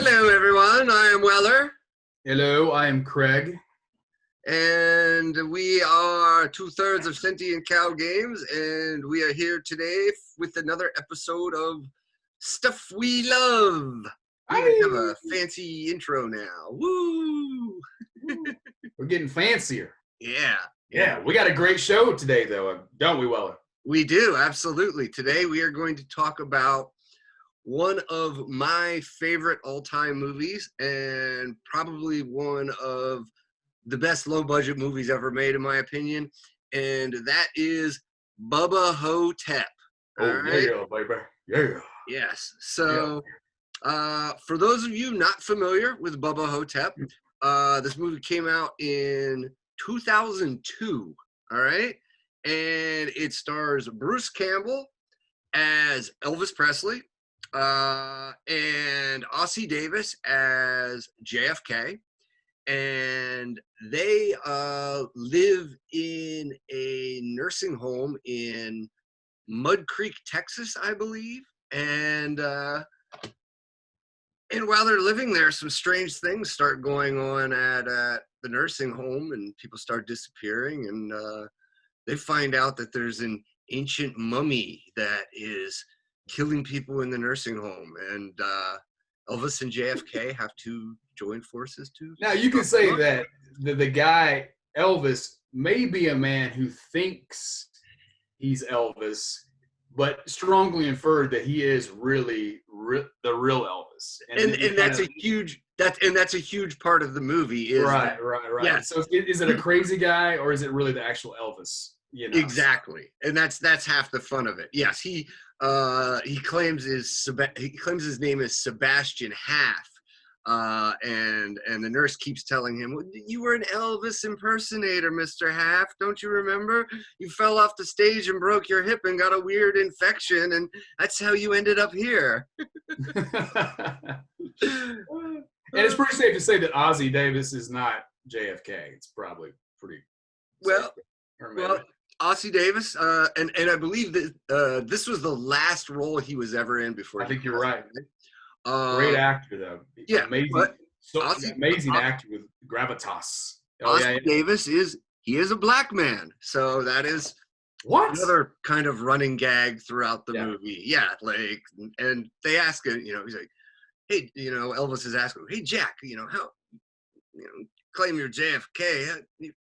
Hello, everyone. I am Weller, Hello, I am Craig. and we are two-thirds of Sentient Cow Games, and we are here today with another episode of Stuff We Love. We even have a fancy intro now. Woo! We're getting fancier. Yeah. Yeah, we got a great show today, though, don't we, Weller? We do, absolutely. Today we are going to talk about one of my favorite all-time movies and probably one of the best low-budget movies ever made, in my opinion, and that is Bubba Ho-Tep. Oh, right? yeah, baby. Yeah. Yes. So, for those of you not familiar with Bubba Hotep, this movie came out in 2002. All right, and it stars Bruce Campbell as Elvis Presley, and Ossie Davis as JFK, and they live in a nursing home in Mud Creek, Texas, I believe, and while they're living there, some strange things start going on at the nursing home, and people start disappearing, and they find out that there's an ancient mummy that is killing people in the nursing home, and Elvis and JFK have to join forces to. Now, you can say that the guy, Elvis, may be a man who thinks he's Elvis, but strongly inferred that he is really the real Elvis. And that's a huge part of the movie. Is right. Yes. So is it a crazy guy or is it really the actual Elvis? You know? Exactly, and that's half the fun of it. Yes, he claims his name is Sebastian Half, and the nurse keeps telling him, "You were an Elvis impersonator, Mr. Half. Don't you remember? You fell off the stage and broke your hip and got a weird infection, and that's how you ended up here." And it's pretty safe to say that Ossie Davis is not JFK. It's probably pretty well. Ossie Davis, and I believe that this was the last role he was ever in before. I think you're right. Great actor, though. Yeah, amazing actor with gravitas. Ossie Davis is a black man, so that is another kind of running gag throughout the movie. Yeah, like, and they ask him, he's like, "Hey, Elvis is asking, hey Jack, how, claim you're JFK,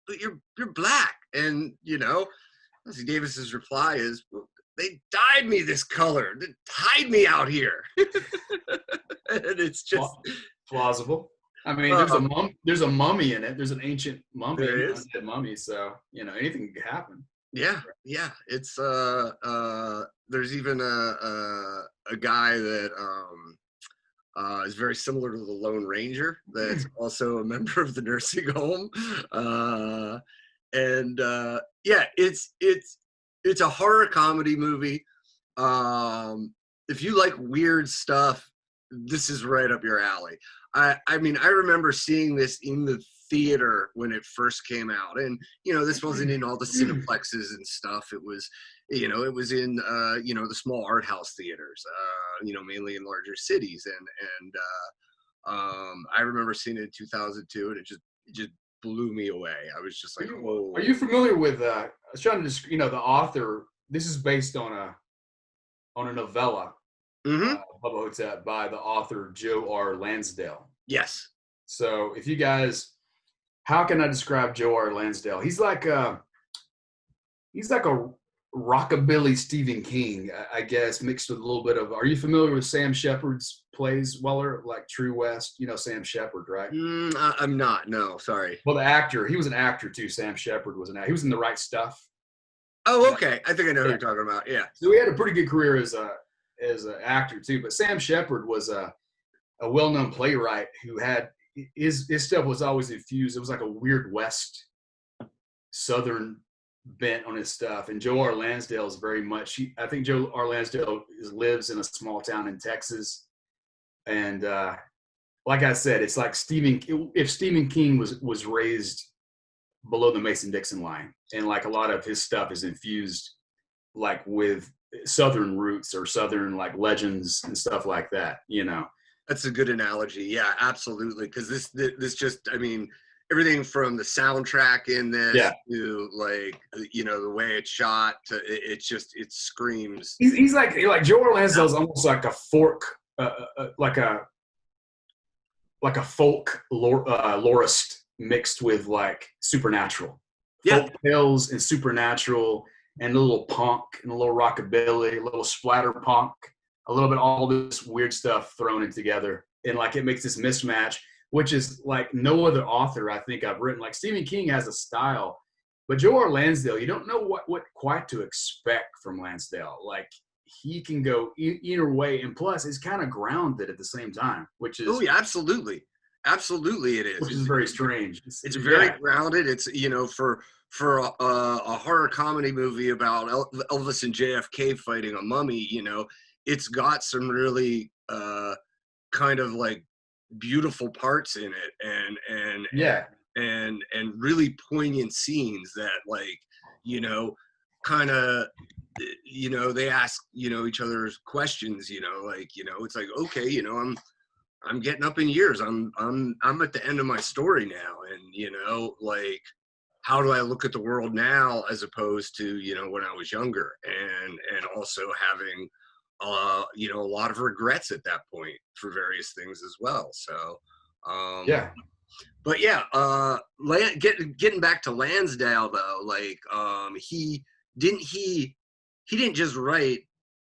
but you're black," and Ossie Davis's reply is, "Well, they dyed me this color. They tied me out here." And it's just plausible. I mean, there's a mummy in it. There's an ancient mummy. There is a mummy, so anything could happen. Yeah. It's there's even a guy that is very similar to the Lone Ranger that's also a member of the nursing home. It's a horror comedy movie. If you like weird stuff, this is right up your alley. I mean, I remember seeing this in the theater when it first came out, and this wasn't in all the cineplexes and stuff. It was in the small art house theaters, mainly in larger cities, and I remember seeing it in 2002, and it just blew me away. I was just like, "Whoa!" Are you familiar with? I was trying to just, the author. This is based on a novella, Bubba Hotep, by the author Joe R. Lansdale. Yes. So if you guys, how can I describe Joe R. Lansdale? He's like a rockabilly Stephen King, I guess, mixed with a little bit of. Are you familiar with Sam Shepard's plays, Weller? Like True West, Sam Shepard, right? I'm not. No, sorry. Well, the actor, he was an actor too. Sam Shepard was an actor. He was in The Right Stuff. Oh, okay. I think I know who you're talking about. Yeah. So he had a pretty good career as an actor too. But Sam Shepard was a well-known playwright who had his stuff was always infused. It was like a weird West Southern bent on his stuff. And Joe R. Lansdale is very much. I think Joe R. Lansdale lives in a small town in Texas, and like I said, it's like if Stephen King was raised below the Mason-Dixon line, and like a lot of his stuff is infused like with Southern roots or Southern like legends and stuff like that, That's a good analogy. Yeah, absolutely. Because this just, I mean, everything from the soundtrack in this Yeah, to like, the way it's shot to it screams. he's like Joe Lansdale's almost like a fork, like a folk lorist mixed with like supernatural, Yeah, folk tales and supernatural, and a little punk and a little rockabilly, a little splatter punk, a little bit all this weird stuff thrown in together, and like it makes this mismatch, which is like no other author I think I've written. Like Stephen King has a style, but Joe R. Lansdale, you don't know what quite to expect from Lansdale. Like he can go either way, and plus it's kind of grounded at the same time, which oh is yeah, absolutely it is. which is very strange. It's very grounded. It's for a horror comedy movie about Elvis and JFK fighting a mummy. It's got some really kind of like beautiful parts in it, Yeah, and really poignant scenes that like kind of they ask each other's questions. It's like, okay, I'm getting up in years. I'm at the end of my story now, and like, how do I look at the world now as opposed to when I was younger, and also having a lot of regrets at that point for various things as well. So yeah. but yeah, getting back to Lansdale though, like he didn't just write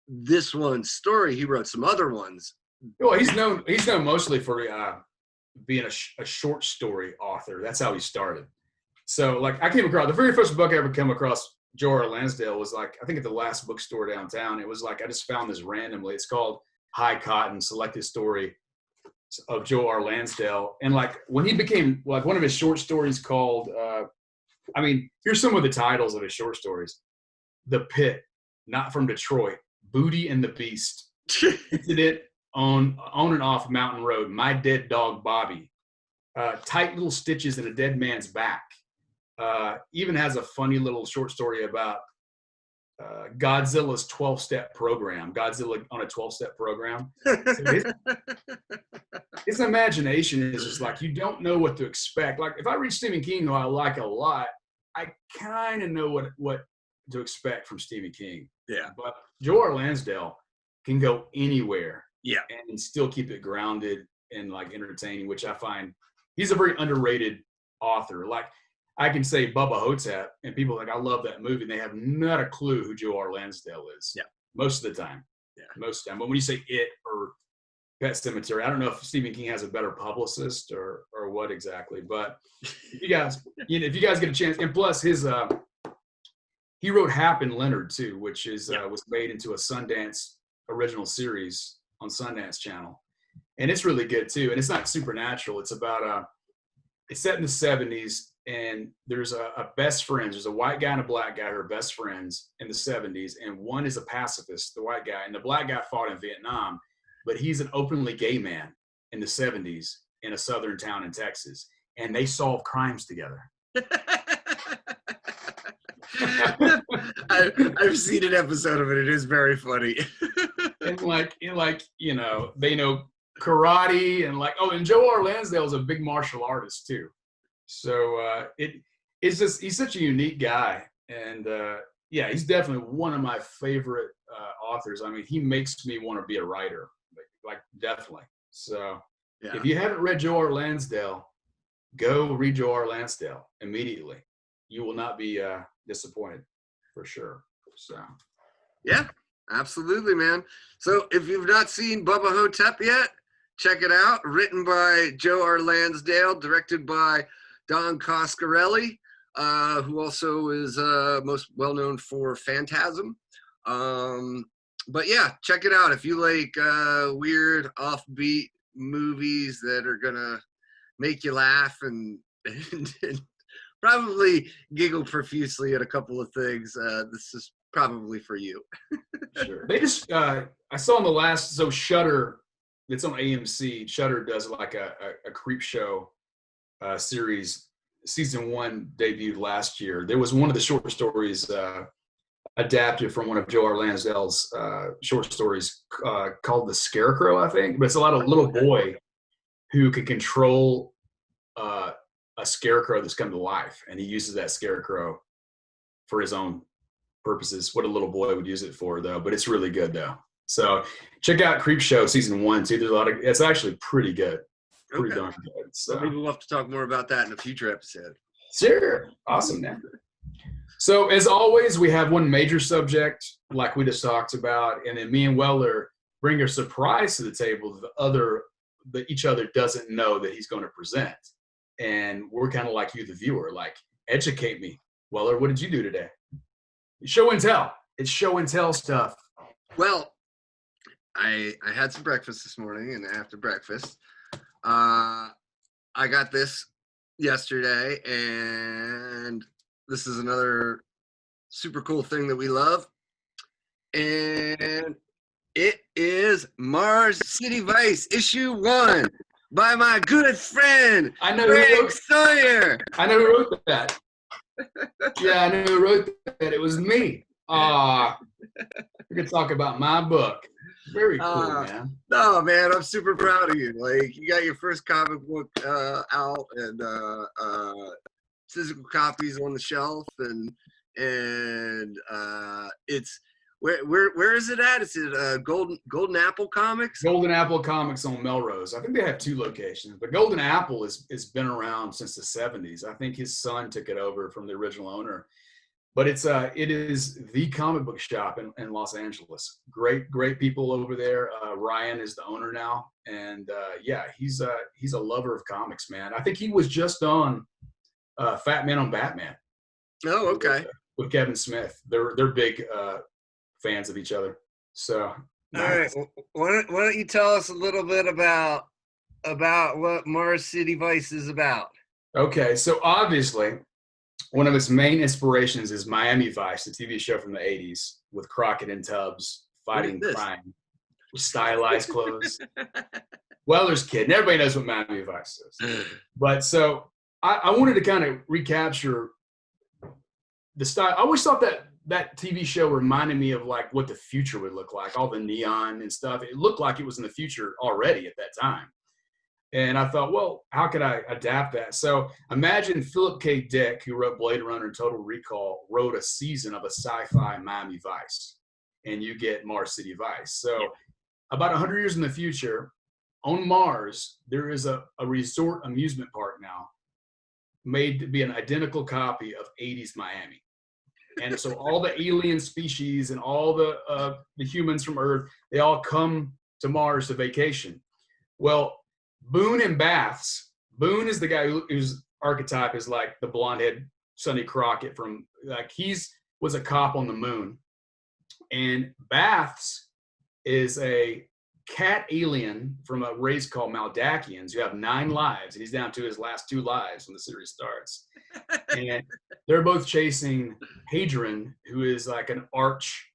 this one story, he wrote some other ones. Well, he's known mostly for being a short story author. That's how he started. So, like, I came across the very first book I ever came across Joe R. Lansdale was like, I think at the last bookstore downtown. It was like I just found this randomly. It's called High Cotton: Selected Story of Joe R. Lansdale. And like when he became like one of his short stories called, here's some of the titles of his short stories: The Pit, Not from Detroit, Booty and the Beast, Incident on and off Mountain Road, My Dead Dog Bobby, Tight Little Stitches in a Dead Man's Back. Even has a funny little short story about Godzilla's 12-step program. Godzilla on a 12-step program. So his imagination is just like, you don't know what to expect. Like if I read Stephen King, who I like a lot, I kind of know what to expect from Stephen King. Yeah. But Joe R. Lansdale can go anywhere. Yeah. And still keep it grounded and like entertaining, which I find he's a very underrated author. Like I can say Bubba Hotep, and people are like, I love that movie. And they have not a clue who Joe R. Lansdale is. Yeah. Most of the time. Yeah. Most of the time. But when you say It or Pet Cemetery, I don't know if Stephen King has a better publicist or what exactly. But if you guys get a chance, and plus his he wrote Hap and Leonard too, which is was made into a Sundance original series on Sundance Channel, and it's really good too. And it's not supernatural. It's about it's set in the 70s, and there's a best friends. There's a white guy and a black guy who are best friends in the 70s, and one is a pacifist, the white guy, and the black guy fought in Vietnam, but he's an openly gay man in the 70s in a southern town in Texas, and they solve crimes together. I've seen an episode of it. It is very funny. and they know karate and and Joe R. Lansdale is a big martial artist too. So it's just he's such a unique guy, and he's definitely one of my favorite authors. I mean, he makes me want to be a writer, like definitely. So if you haven't read Joe R. Lansdale, go read Joe R. Lansdale immediately. You will not be disappointed for sure. So yeah, absolutely, man. So if you've not seen Bubba Ho-Tep yet, check it out. Written by Joe R. Lansdale, directed by Don Coscarelli, who also is most well known for Phantasm. But yeah, check it out if you like weird, offbeat movies that are gonna make you laugh and probably giggle profusely at a couple of things. This is probably for you. Sure. They just I saw in the last Shudder. It's on AMC. Shudder does like a creep show series. Season 1 debuted last year. There was one of the short stories adapted from one of Joe R. Lansdale's short stories called The Scarecrow, I think. But it's a lot of little boy who can control a scarecrow that's come to life, and he uses that scarecrow for his own purposes. What a little boy would use it for, though. But it's really good, though. So check out Creepshow season 1 too. There's a lot of. It's actually pretty good. Pretty darn good. So maybe we'll have to talk more about that in a future episode. Sure. Awesome, man. So as always, we have one major subject, like we just talked about, and then me and Weller bring a surprise to the table that each other doesn't know that he's going to present. And we're kind of like you, the viewer, like, educate me. Weller, what did you do today? Show and tell. It's show and tell stuff. Well, I had some breakfast this morning, and after breakfast, I got this yesterday, and this is another super cool thing that we love, and it is Mars City Vice issue 1 by my good friend Greg Sawyer. I know who wrote that. Yeah, I know who wrote that. It was me. We're gonna talk about my book. Very cool, man. No, man, I'm super proud of you. Like, you got your first comic book out, and physical copies on the shelf, and it's where is it at? Is it Golden Apple Comics? Golden Apple Comics on Melrose. I think they have 2 locations, but Golden Apple has been around since the 70s. I think his son took it over from the original owner. But it is the comic book shop in Los Angeles. Great people over there. Ryan is the owner now, and yeah, he's a lover of comics, man. I think he was just on Fat Man on Batman. Oh, okay. With Kevin Smith. They're big fans of each other. So nice. All right, why don't you tell us a little bit about what Mars City Vice is about? Okay, so obviously, one of its main inspirations is Miami Vice, the TV show from the 80s, with Crockett and Tubbs fighting crime with stylized clothes. Weller's kidding. Everybody knows what Miami Vice is. But so I wanted to kind of recapture the style. I always thought that TV show reminded me of like what the future would look like, all the neon and stuff. It looked like it was in the future already at that time. And I thought, well, how could I adapt that? So imagine Philip K. Dick, who wrote Blade Runner and Total Recall, wrote a season of a sci-fi Miami Vice, and you get Mars City Vice. So about 100 years in the future, on Mars, there is a resort amusement park now made to be an identical copy of 80s Miami. And so all the alien species and all the humans from Earth, they all come to Mars to vacation. Well, Boone and Baths. Boone is the guy whose archetype is like the blonde-head Sonny Crockett from, like, was a cop on the moon. And Baths is a cat alien from a race called Maldakians who have 9 lives, and he's down to his last 2 lives when the series starts. And they're both chasing Hadron, who is like an arch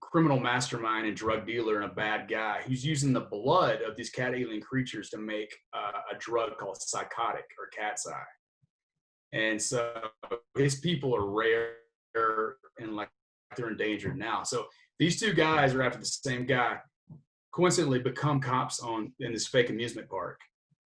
criminal mastermind and drug dealer and a bad guy who's using the blood of these cat alien creatures to make a drug called psychotic or cat's eye. And so his people are rare and like they're endangered now. So these 2 guys are after the same guy, coincidentally become cops in this fake amusement park.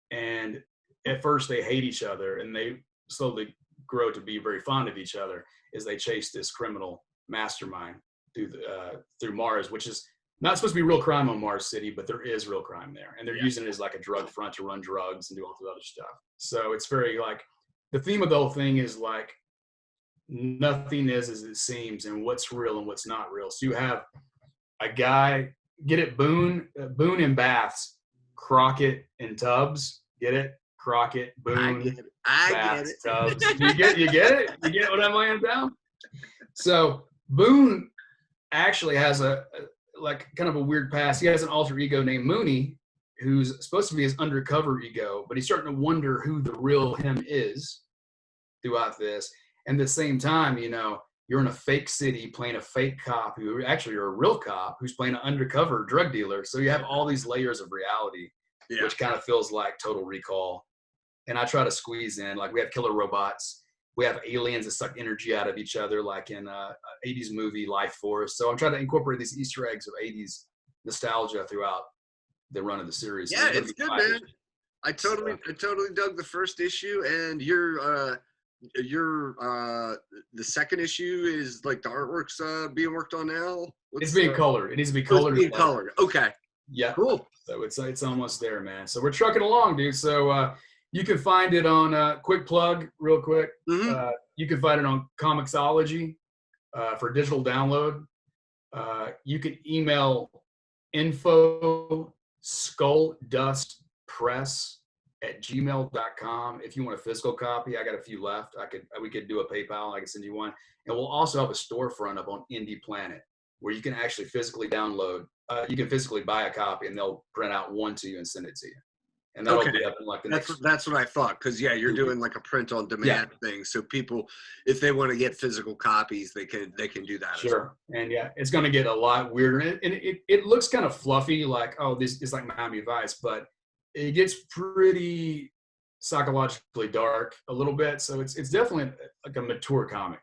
And at first they hate each other, and they slowly grow to be very fond of each other as they chase this criminal mastermind through Mars, which is not supposed to be real crime on Mars City, but there is real crime there. And they're using it as like a drug front to run drugs and do all this other stuff. So it's very like, the theme of the whole thing is like, nothing is as it seems, and what's real and what's not real. So you have a guy, get it, Boone and Baths, Crockett and Tubbs, get it? Crockett, Boone, Baths, Tubbs. You get it? You get what I'm laying down? So Boone actually has a like kind of a weird past. He has an alter ego named Mooney, who's supposed to be his undercover ego, but he's starting to wonder who the real him is throughout this. And at the same time, you know, you're in a fake city playing a fake cop who actually are a real cop who's playing an undercover drug dealer. So you have all these layers of reality, which kind of feels like Total Recall. And I try to squeeze in, like, we have killer robots. We have aliens that suck energy out of each other, like in 80s movie Life Force. So I'm trying to incorporate these Easter eggs of 80s nostalgia throughout the run of the series. Yeah, it's good, man. I totally dug the first issue, and the second issue is like the artwork's being worked on now. It's being colored. It needs to be colored. It's being colored. Okay. Yeah. Cool. So it's almost there, man. So we're trucking along, dude. So you can find it on quick plug, real quick. Mm-hmm. You can find it on Comixology for digital download. You can email info@skulldustpress@gmail.com if you want a physical copy. I got a few left. We could do a PayPal. I can send you one. And we'll also have a storefront up on Indie Planet where you can actually physically download. You can physically buy a copy, and they'll print out one to you and send it to you. And that'll be up in like the next. That's what I thought, because you're doing like a print on demand thing, so people, if they want to get physical copies, they can do that. Sure. And it's going to get a lot weirder, and it looks kind of fluffy, like this is like Miami Vice, but it gets pretty psychologically dark a little bit. So it's definitely like a mature comic,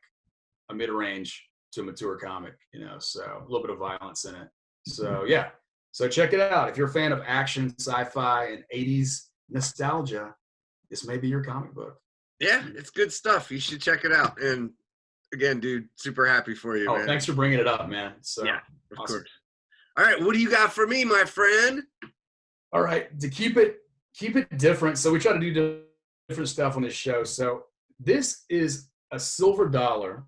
a mid-range to a mature comic, so a little bit of violence in it. So yeah. So check it out. If you're a fan of action, sci-fi, and 80s nostalgia, this may be your comic book. Yeah, it's good stuff. You should check it out. And again, dude, super happy for you, man. Thanks for bringing it up, man. So, yeah, of course. All right, what do you got for me, my friend? All right, to keep it different. So we try to do different stuff on this show. So this is a silver dollar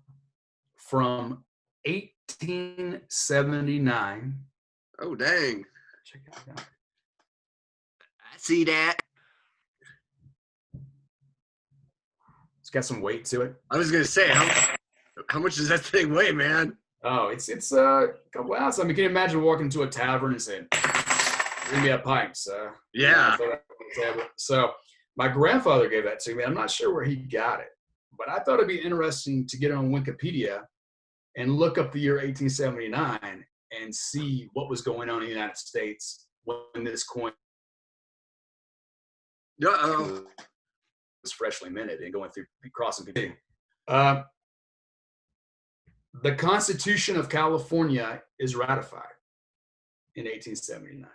from 1879. Oh, dang. Check it out. I see that. It's got some weight to it. I was going to say, how much does that thing weigh, man? Oh, it's a couple ounces. I mean, can you imagine walking into a tavern and saying, "Give me a pint, sir"? Yeah. So my grandfather gave that to me. I'm not sure where he got it, but I thought it'd be interesting to get on Wikipedia and look up the year 1879 and see what was going on in the United States when this coin was freshly minted and going through crossing people. The Constitution of California is ratified in 1879.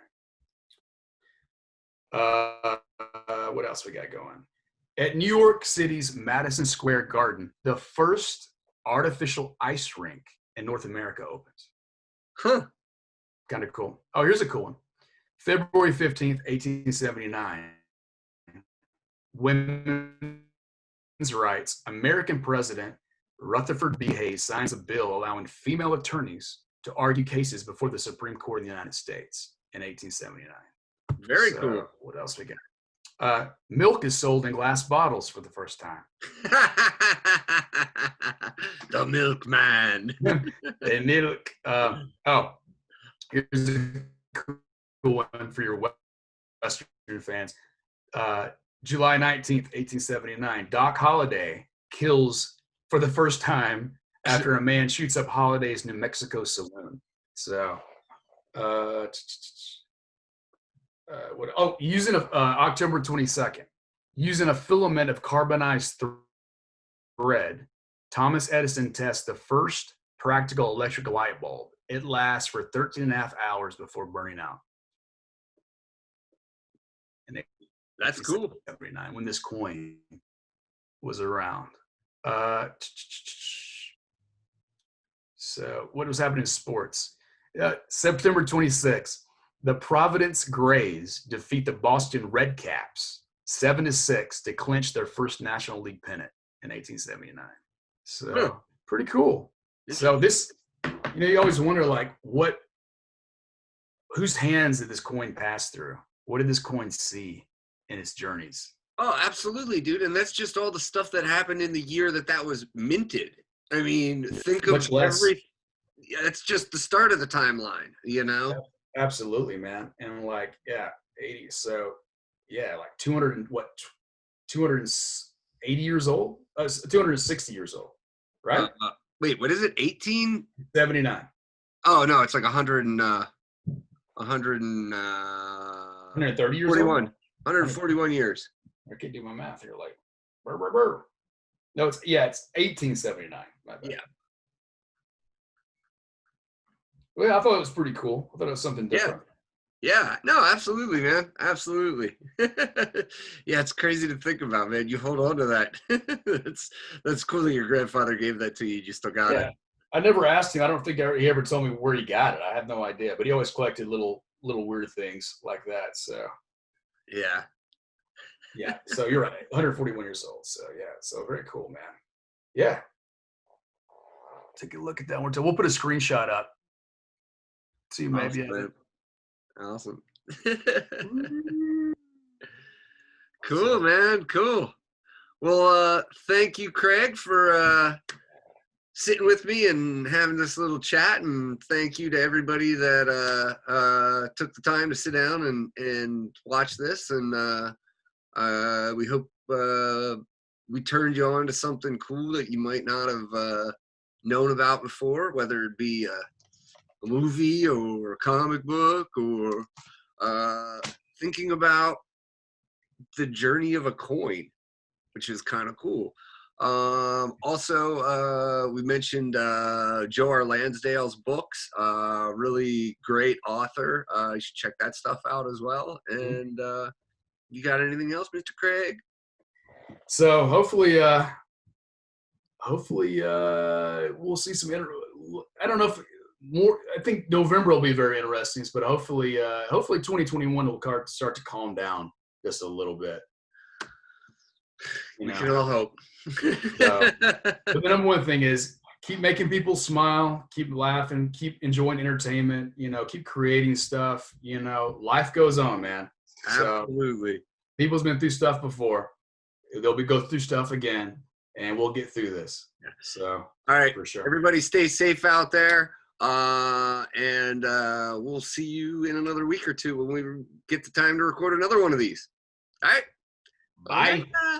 What else we got going? At New York City's Madison Square Garden, the first artificial ice rink in North America opens. Huh. Kind of cool. Oh, here's a cool one. February 15th, 1879. Women's rights. American President Rutherford B. Hayes signs a bill allowing female attorneys to argue cases before the Supreme Court of the United States in 1879. Very cool. What else we got? Milk is sold in glass bottles for the first time. The milkman. The milk. Here's a cool one for your Western fans. July 19th, 1879. Doc Holliday kills for the first time after a man shoots up Holliday's New Mexico saloon. So, using October 22nd, using a filament of carbonized thread, Thomas Edison tests the first practical electric light bulb. It lasts for 13 and a half hours before burning out. And that's cool. When this coin was around. So what was happening in sports? September 26th, the Providence Grays defeat the Boston Red Caps 7-6 to clinch their first National League pennant in 1879. So pretty cool. So this, you always wonder whose hands did this coin pass through? What did this coin see in its journeys? Oh, absolutely, dude. And that's just all the stuff that happened in the year that was minted. I mean, think of it's just the start of the timeline, Absolutely, man. And 80. So, 280 years old? 260 years old, right? Wait, what is it? 1879. Oh, no, it's like 130 years 41. old? 141 years. I can't do my math here. Burr. No, it's 1879. My bad. Yeah. Well, I thought it was pretty cool. I thought it was something different. Yeah, no, absolutely, man. Absolutely. Yeah, it's crazy to think about, man. You hold on to that. That's cool that your grandfather gave that to you. You still got it. I never asked him. I don't think he ever told me where he got it. I have no idea. But he always collected little weird things like that. So Yeah. yeah. So you're right. 141 years old. So yeah. So very cool, man. Yeah. Take a look at that one. We'll put a screenshot up. See maybe. Awesome. Awesome. Cool, man. Cool. Well, thank you, Craig, for sitting with me and having this little chat, and thank you to everybody that took the time to sit down and watch this. And we hope we turned you on to something cool that you might not have known about before, whether it be a movie or a comic book or thinking about the journey of a coin, which is kind of cool. Also, we mentioned Joe R. Lansdale's books, really great author. You should check that stuff out as well. And you got anything else, Mr. Craig? So hopefully we'll see some. I don't know if more. I think November will be very interesting, but hopefully 2021 will start to calm down just a little bit. We can all hope. So, but the number one thing is keep making people smile, keep laughing, keep enjoying entertainment. Keep creating stuff. Life goes on, man. Absolutely. So, people's been through stuff before. They'll go through stuff again, and we'll get through this. So, all right, for sure. Everybody, stay safe out there, and we'll see you in another week or two when we get the time to record another one of these. All right. Bye. Bye.